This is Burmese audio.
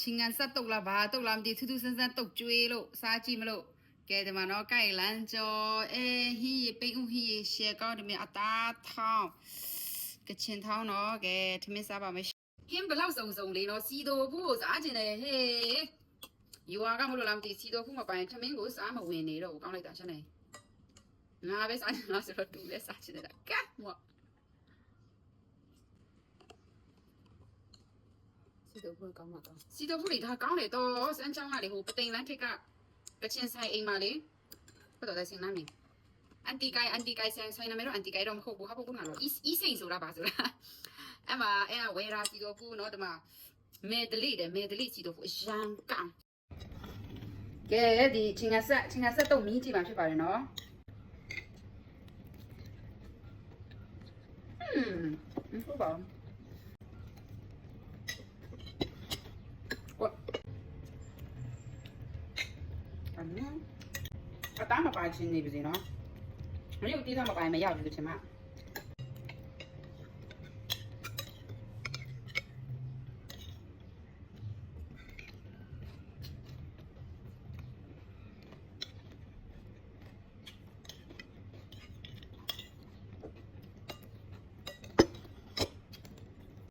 ချင်းကန်ဆက်တုတ်လားဘာတုတ်လားမသိထူးထူးဆန်းဆန်းတုတ်ကျွေးလို့စားကြည့်မလို့ကဲဒီမှာတော့ကိုက်လန်းကျော်ဟီးပိန်ဦးဟီးရှယ်ကောင်းဒီမြအသားထောင်းကချင်ထောင်းတော့ကဲထမင်းစားပါမယ်ဟင်းဘလောက်စုံစုံလေးနော်စီတိုဘူးကိုစားကျင်တယ်ဟေးယူအားကမလို့လားမသိစီတိုဘူးမပိုင်ထမင်းကိုစားမဝင်နေတော့ကောင်းလိုက်တာချက်နေငါပဲစားနေလားဆိုတော့တူလဲစားချင်တယ်ကဲမော့စီတိုဘူးကောင်းမှာတော့စီတိုဘူးလေဒါကောင်းတယ်တော့စမ်းချောင်းကလေဟိုပသိမ်လန်းထိတ်ကကချင်ဆိုင်အိမ်မှာလေဘယ်တော့လဲစင်နာမင်းအန်တီကိုင်ဆိုင်နာမည်တော့အန်တီကိုင်တော့မဟုတ်ဘူးဟာပုတ်ကတော့အီစိန်ဆိုတာပါဆိုတာအဲ့မှာအဲ့ဝယ်ရာစီတိုဘူးเนาะဒီမှာမဲဒလီစီတိုဘူးအရန်ကောင်းကဲဒီချင်းကဆက်တော့မီးကြည့်ပါဖြစ်ပါတယ်เนาะဟုတ်ပါအသားမပါချင်းနေပြီနော်မင်းတို့တီးသားမပိုင်မရောက်ဘူးချင်မ